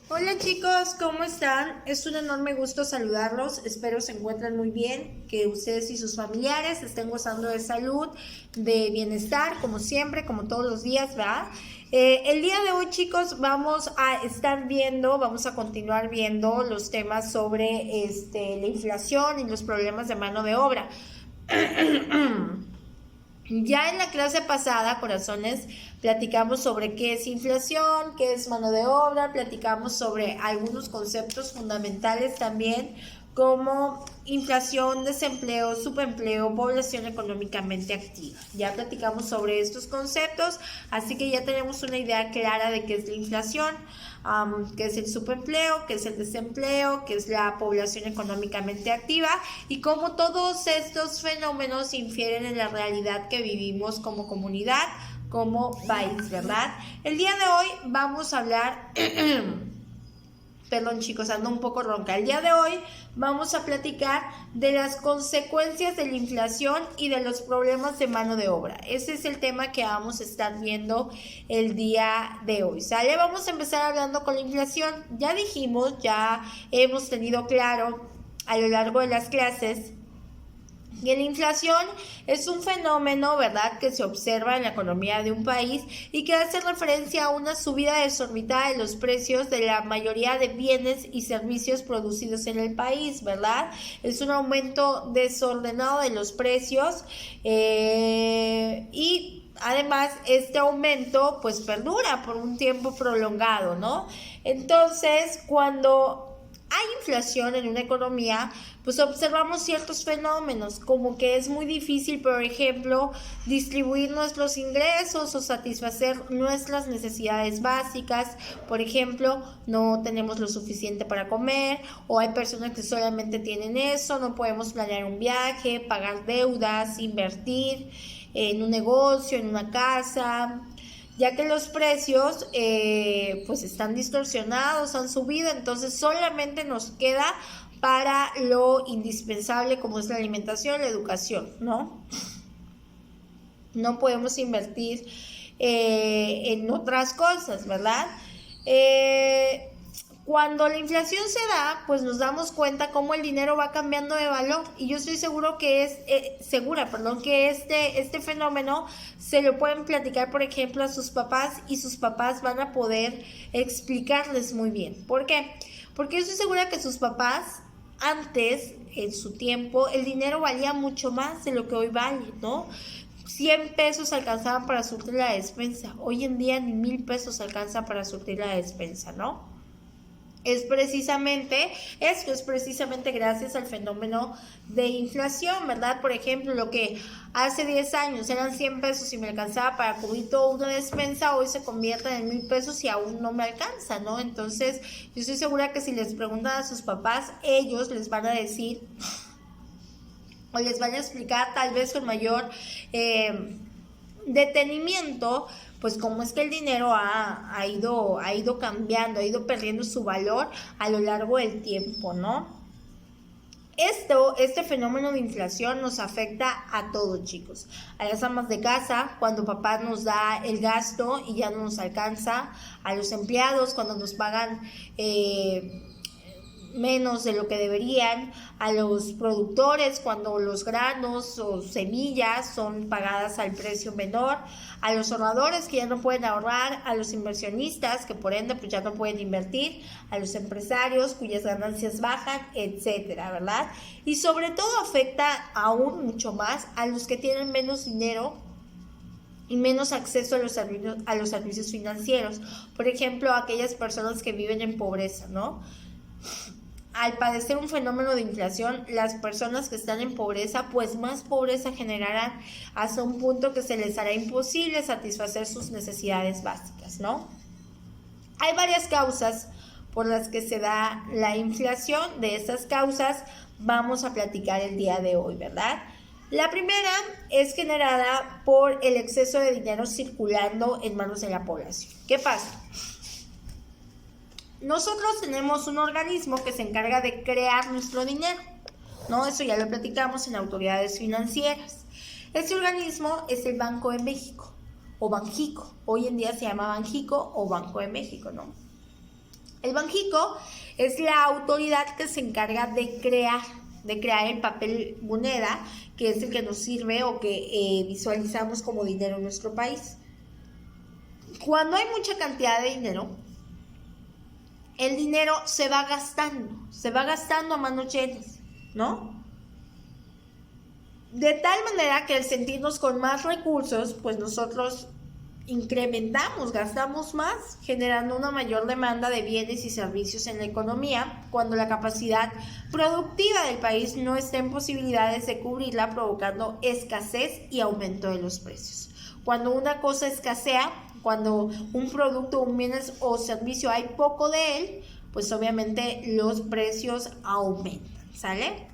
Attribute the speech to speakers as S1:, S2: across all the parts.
S1: Hola chicos, ¿cómo están? Es un enorme gusto saludarlos, espero se encuentren muy bien, que ustedes y sus familiares estén gozando de salud, de bienestar, como siempre, como todos los días, ¿verdad? El día de hoy chicos vamos a estar viendo, vamos a continuar viendo los temas sobre la inflación y los problemas de mano de obra. Ya en la clase pasada, corazones, platicamos sobre qué es inflación, qué es mano de obra, platicamos sobre algunos conceptos fundamentales también, como inflación, desempleo, subempleo, población económicamente activa. Ya platicamos sobre estos conceptos, así que ya tenemos una idea clara de qué es la inflación, qué es el subempleo, qué es el desempleo, qué es la población económicamente activa y cómo todos estos fenómenos infieren en la realidad que vivimos como comunidad, como país, ¿verdad? El día de hoy vamos a hablar perdón chicos, ando un poco ronca. El día de hoy vamos a platicar de las consecuencias de la inflación y de los problemas de mano de obra. Ese es el tema que vamos a estar viendo el día de hoy. ¿Sale? Vamos a empezar hablando con la inflación. Ya dijimos, ya hemos tenido claro a lo largo de las clases y la inflación es un fenómeno, ¿verdad?, que se observa en la economía de un país y que hace referencia a una subida desorbitada de los precios de la mayoría de bienes y servicios producidos en el país, ¿verdad? Es un aumento desordenado de los precios y además este aumento pues perdura por un tiempo prolongado, ¿no? Entonces, cuando hay inflación en una economía, pues observamos ciertos fenómenos, como que es muy difícil, por ejemplo, distribuir nuestros ingresos o satisfacer nuestras necesidades básicas. Por ejemplo, no tenemos lo suficiente para comer, o hay personas que solamente tienen eso, no podemos planear un viaje, pagar deudas, invertir en un negocio, en una casa, ya que los precios pues están distorsionados, han subido, entonces solamente nos queda para lo indispensable como es la alimentación, la educación, ¿no? No podemos invertir en otras cosas, ¿verdad? Eh, Cuando la inflación se da, pues nos damos cuenta cómo el dinero va cambiando de valor y yo estoy seguro que que este fenómeno se lo pueden platicar, por ejemplo, a sus papás y sus papás van a poder explicarles muy bien. ¿Por qué? Porque yo estoy segura que sus papás antes, en su tiempo, el dinero valía mucho más de lo que hoy vale, ¿no? 100 pesos alcanzaban para surtir la despensa. Hoy en día ni 1000 pesos alcanza para surtir la despensa, ¿no? Esto es precisamente gracias al fenómeno de inflación, ¿verdad? Por ejemplo, lo que hace 10 años eran 100 pesos y me alcanzaba para cubrir toda una despensa, hoy se convierte en 1000 pesos y aún no me alcanza, ¿no? Entonces, yo estoy segura que si les preguntan a sus papás, ellos les van a decir o les van a explicar tal vez con mayor detenimiento, pues cómo es que el dinero ha ido cambiando, ha ido perdiendo su valor a lo largo del tiempo, ¿no? Este fenómeno de inflación nos afecta a todos, chicos. A las amas de casa, cuando papá nos da el gasto y ya no nos alcanza. A los empleados, cuando nos pagan menos de lo que deberían, a los productores cuando los granos o semillas son pagadas al precio menor, a los ahorradores que ya no pueden ahorrar, a los inversionistas que por ende pues ya no pueden invertir, a los empresarios cuyas ganancias bajan, etcétera, ¿verdad? Y sobre todo afecta aún mucho más a los que tienen menos dinero y menos acceso a los servicios financieros. Por ejemplo, aquellas personas que viven en pobreza, ¿no? Al padecer un fenómeno de inflación, las personas que están en pobreza, pues más pobreza generarán hasta un punto que se les hará imposible satisfacer sus necesidades básicas, ¿no? Hay varias causas por las que se da la inflación. De estas causas vamos a platicar el día de hoy, ¿verdad? La primera es generada por el exceso de dinero circulando en manos de la población. ¿Qué pasa? Nosotros tenemos un organismo que se encarga de crear nuestro dinero, ¿no? Eso ya lo platicamos en autoridades financieras. Este organismo es el Banco de México o Banjico. Hoy en día se llama Banjico o Banco de México, ¿no? El Banjico es la autoridad que se encarga de crear el papel moneda, que es el que nos sirve o que visualizamos como dinero en nuestro país. Cuando hay mucha cantidad de dinero, el dinero se va gastando a manos llenas, ¿no? De tal manera que al sentirnos con más recursos, pues nosotros incrementamos, gastamos más, generando una mayor demanda de bienes y servicios en la economía, cuando la capacidad productiva del país no está en posibilidades de cubrirla, provocando escasez y aumento de los precios. Cuando una cosa escasea, cuando un producto, un bien o servicio hay poco de él, pues obviamente los precios aumentan, ¿sale?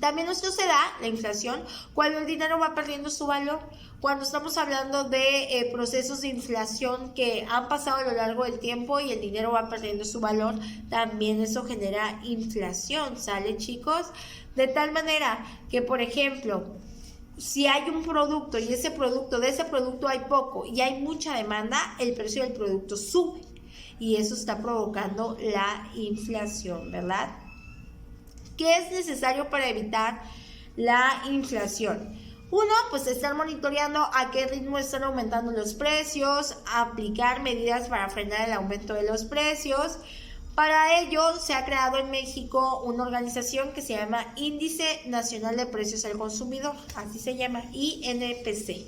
S1: También esto se da, la inflación, cuando el dinero va perdiendo su valor. Cuando estamos hablando de procesos de inflación que han pasado a lo largo del tiempo y el dinero va perdiendo su valor, también eso genera inflación, ¿sale, chicos? De tal manera que, por ejemplo, si hay un producto y de ese producto hay poco y hay mucha demanda, el precio del producto sube y eso está provocando la inflación, ¿verdad? ¿Qué es necesario para evitar la inflación? Uno, pues estar monitoreando a qué ritmo están aumentando los precios, aplicar medidas para frenar el aumento de los precios. Para ello se ha creado en México una organización que se llama Índice Nacional de Precios al Consumidor, así se llama, INPC,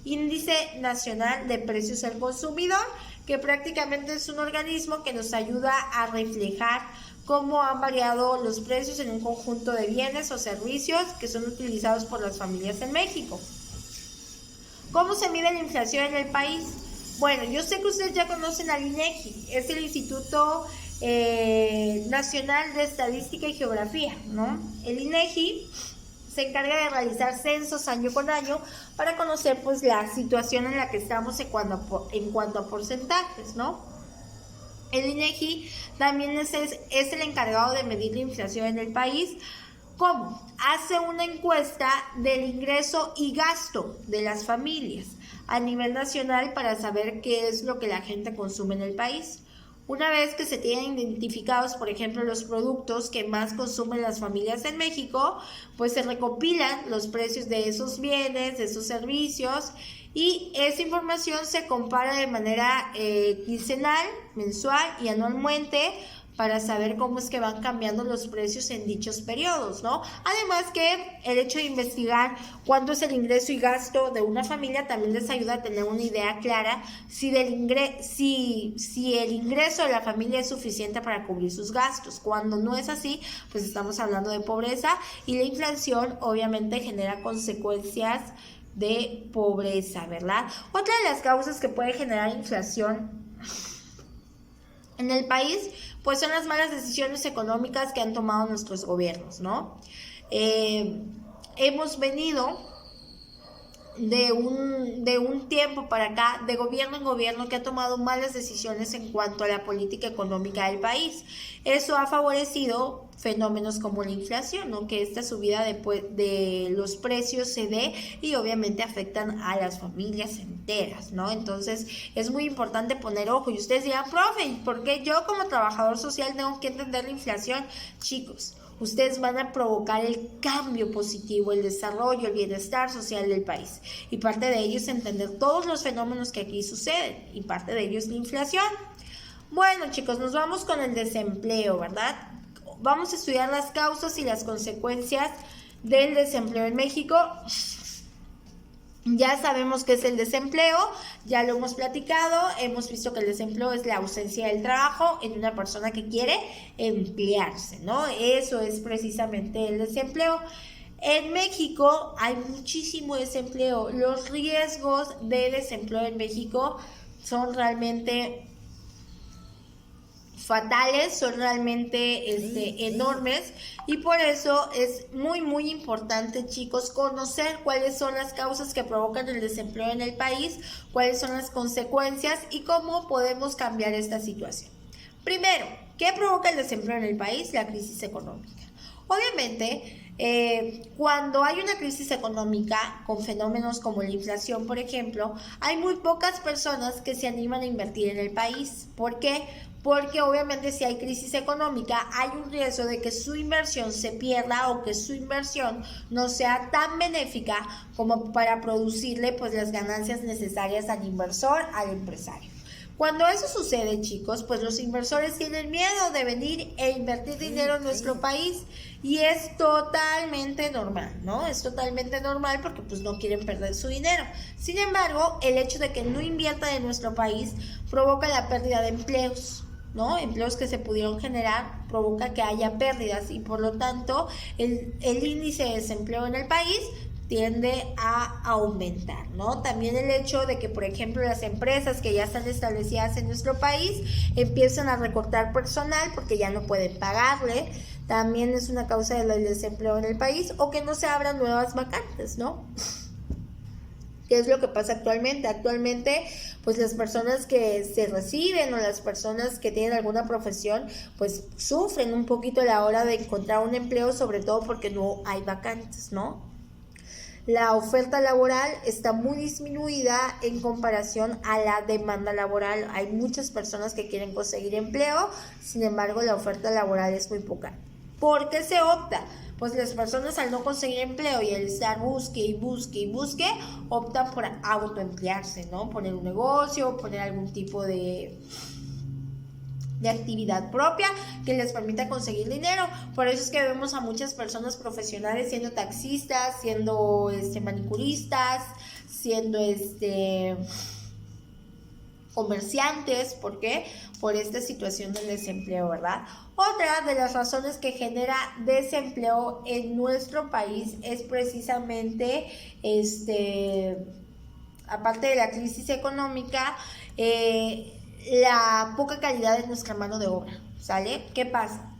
S1: Índice Nacional de Precios al Consumidor, que prácticamente es un organismo que nos ayuda a reflejar cómo han variado los precios en un conjunto de bienes o servicios que son utilizados por las familias en México. ¿Cómo se mide la inflación en el país? Bueno, yo sé que ustedes ya conocen al INEGI, es el Instituto Nacional de Estadística y Geografía, ¿no? El INEGI se encarga de realizar censos año con año para conocer pues la situación en la que estamos en cuanto a porcentajes, ¿no? El INEGI también es el encargado de medir la inflación en el país. ¿Cómo? Hace una encuesta del ingreso y gasto de las familias a nivel nacional para saber qué es lo que la gente consume en el país. Una vez que se tienen identificados, por ejemplo, los productos que más consumen las familias en México, pues se recopilan los precios de esos bienes, de esos servicios, y esa información se compara de manera quincenal, mensual y anualmente para saber cómo es que van cambiando los precios en dichos periodos, ¿no? Además que el hecho de investigar cuánto es el ingreso y gasto de una familia también les ayuda a tener una idea clara si el ingreso de la familia es suficiente para cubrir sus gastos. Cuando no es así, pues estamos hablando de pobreza y la inflación obviamente genera consecuencias de pobreza, ¿verdad? Otra de las causas que puede generar inflación en el país, pues son las malas decisiones económicas que han tomado nuestros gobiernos, ¿no? Hemos venido de un tiempo para acá, de gobierno en gobierno, que ha tomado malas decisiones en cuanto a la política económica del país. Eso ha favorecido fenómenos como la inflación, ¿no? Que esta subida de los precios se dé y obviamente afectan a las familias enteras, ¿no? Entonces es muy importante poner ojo. Y ustedes dirán, profe, ¿por qué yo como trabajador social tengo que entender la inflación? Chicos, ustedes van a provocar el cambio positivo, el desarrollo, el bienestar social del país. Y parte de ello es entender todos los fenómenos que aquí suceden. Y parte de ello es la inflación. Bueno, chicos, nos vamos con el desempleo, ¿verdad? Vamos a estudiar las causas y las consecuencias del desempleo en México. Ya sabemos qué es el desempleo, ya lo hemos platicado, hemos visto que el desempleo es la ausencia del trabajo en una persona que quiere emplearse, ¿no? Eso es precisamente el desempleo. En México hay muchísimo desempleo. Los riesgos de desempleo en México son realmente fatales, son realmente enormes, y por eso es muy muy importante, chicos, conocer cuáles son las causas que provocan el desempleo en el país, cuáles son las consecuencias y cómo podemos cambiar esta situación. Primero, ¿qué provoca el desempleo en el país? La crisis económica. Obviamente, cuando hay una crisis económica con fenómenos como la inflación, por ejemplo, hay muy pocas personas que se animan a invertir en el país. ¿Por qué? porque obviamente si hay crisis económica hay un riesgo de que su inversión se pierda o que su inversión no sea tan benéfica como para producirle pues las ganancias necesarias al inversor, al empresario. Cuando eso sucede, chicos, pues los inversores tienen miedo de venir e invertir dinero en nuestro país y es totalmente normal, ¿no? Es totalmente normal porque pues no quieren perder su dinero. Sin embargo, el hecho de que no inviertan en nuestro país provoca la pérdida de empleos, ¿no? Empleos que se pudieron generar provoca que haya pérdidas y por lo tanto el índice de desempleo en el país tiende a aumentar, ¿no? También el hecho de que, por ejemplo, las empresas que ya están establecidas en nuestro país empiezan a recortar personal porque ya no pueden pagarle, también es una causa del desempleo en el país, o que no se abran nuevas vacantes, ¿no? ¿Qué es lo que pasa actualmente? Actualmente, pues las personas que se reciben o las personas que tienen alguna profesión, pues sufren un poquito a la hora de encontrar un empleo, sobre todo porque no hay vacantes, ¿no? La oferta laboral está muy disminuida en comparación a la demanda laboral. Hay muchas personas que quieren conseguir empleo, sin embargo la oferta laboral es muy poca. ¿Por qué se opta? Pues las personas al no conseguir empleo y al estar busque y busque y busque, optan por autoemplearse, ¿no? Poner un negocio, poner algún tipo de actividad propia que les permita conseguir dinero. Por eso es que vemos a muchas personas profesionales siendo taxistas, siendo manicuristas, siendo comerciantes. ¿Por qué? Por esta situación del desempleo, ¿verdad? Otra de las razones que genera desempleo en nuestro país es precisamente aparte de la crisis económica, la poca calidad de nuestra mano de obra, ¿sale? ¿Qué pasa?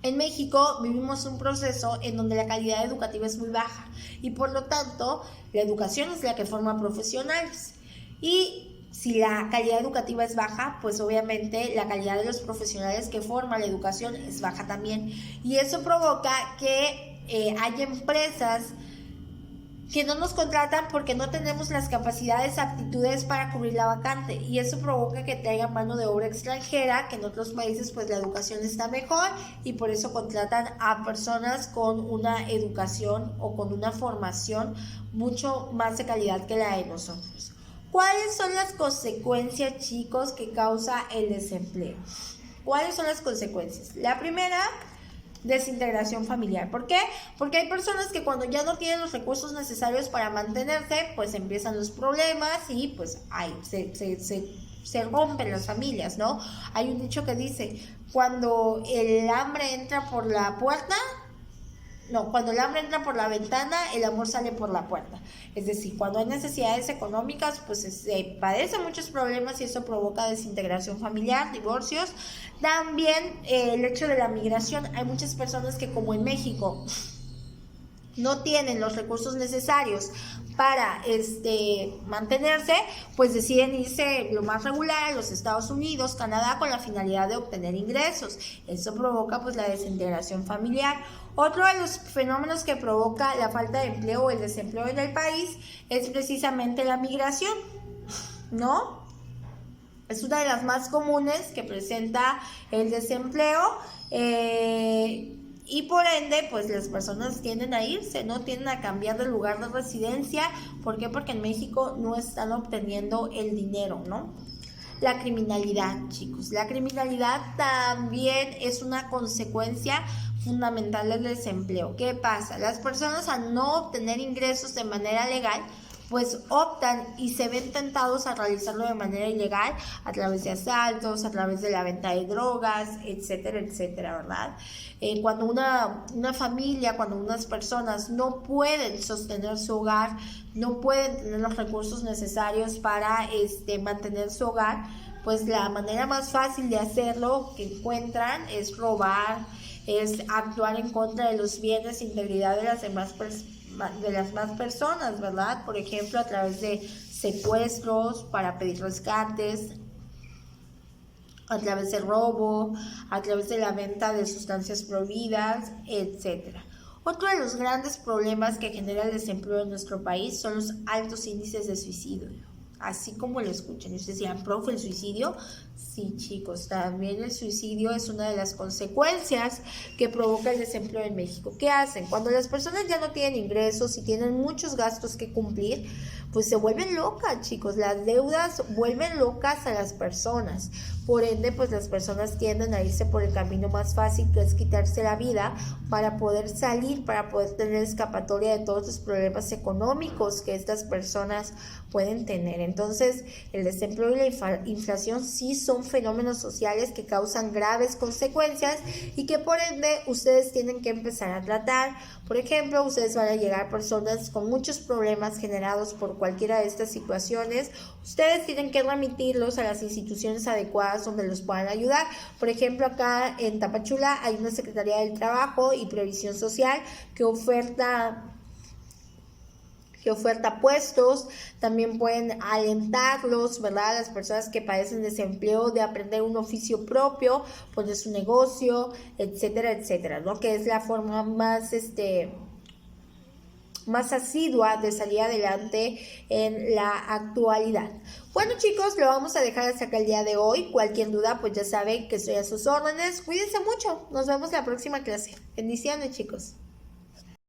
S1: En México vivimos un proceso en donde la calidad educativa es muy baja y por lo tanto la educación es la que forma profesionales. Y si la calidad educativa es baja, pues obviamente la calidad de los profesionales que forman la educación es baja también. Y eso provoca que haya empresas que no nos contratan porque no tenemos las capacidades, aptitudes para cubrir la vacante, y eso provoca que traigan mano de obra extranjera, que en otros países pues la educación está mejor y por eso contratan a personas con una educación o con una formación mucho más de calidad que la de nosotros. ¿Cuáles son las consecuencias, chicos, que causa el desempleo? ¿Cuáles son las consecuencias? La primera, desintegración familiar. ¿Por qué? Porque hay personas que cuando ya no tienen los recursos necesarios para mantenerse, pues empiezan los problemas y pues se rompen las familias, ¿no? Hay un dicho que dice, cuando el hambre entra por la puerta, cuando el hambre entra por la ventana, el amor sale por la puerta. Es decir, cuando hay necesidades económicas, pues se padecen muchos problemas y eso provoca desintegración familiar, divorcios. También el hecho de la migración. Hay muchas personas que, como en México, no tienen los recursos necesarios para mantenerse, pues deciden irse lo más regular a los Estados Unidos, Canadá, con la finalidad de obtener ingresos. Eso provoca pues la desintegración familiar. Otro de los fenómenos que provoca la falta de empleo o el desempleo en el país es precisamente la migración, ¿no? Es una de las más comunes que presenta el desempleo, y por ende, pues las personas tienden a irse, ¿no? Tienden a cambiar de lugar de residencia. ¿Por qué? Porque en México no están obteniendo el dinero, ¿no? La criminalidad, chicos. La criminalidad también es una consecuencia fundamental del desempleo. ¿Qué pasa? Las personas, al no obtener ingresos de manera legal, pues optan y se ven tentados a realizarlo de manera ilegal a través de asaltos, a través de la venta de drogas, etcétera, etcétera, ¿verdad? Cuando una familia, cuando unas personas no pueden sostener su hogar, no pueden tener los recursos necesarios para mantener su hogar, pues la manera más fácil de hacerlo que encuentran es robar, es actuar en contra de los bienes e integridad de las demás personas, ¿verdad? Por ejemplo, a través de secuestros para pedir rescates, a través de robo, a través de la venta de sustancias prohibidas, etcétera. Otro de los grandes problemas que genera el desempleo en nuestro país son los altos índices de suicidio. así como lo escuchan. Y ustedes dirán, profe, ¿el suicidio? Sí, chicos, también el suicidio es una de las consecuencias que provoca el desempleo en México. ¿Qué hacen? Cuando las personas ya no tienen ingresos y tienen muchos gastos que cumplir, pues se vuelven locas, chicos. Las deudas vuelven locas a las personas. Por ende, pues las personas tienden a irse por el camino más fácil, que es quitarse la vida para poder salir, para poder tener escapatoria de todos los problemas económicos que estas personas pueden tener. Entonces, el desempleo y la inflación sí son fenómenos sociales que causan graves consecuencias y que por ende ustedes tienen que empezar a tratar. Por ejemplo, ustedes van a llegar personas con muchos problemas generados por cualquiera de estas situaciones. Ustedes tienen que remitirlos a las instituciones adecuadas donde los puedan ayudar. Por ejemplo, acá en Tapachula hay una Secretaría del Trabajo y Previsión Social que oferta puestos. También pueden alentarlos, ¿verdad? Las personas que padecen desempleo, de aprender un oficio propio, poner su negocio, etcétera, etcétera, ¿no? Que es la forma más asidua de salir adelante en la actualidad. Bueno, chicos, lo vamos a dejar hasta acá el día de hoy. Cualquier duda, pues ya saben que estoy a sus órdenes. Cuídense mucho. Nos vemos la próxima clase. Bendiciones, chicos.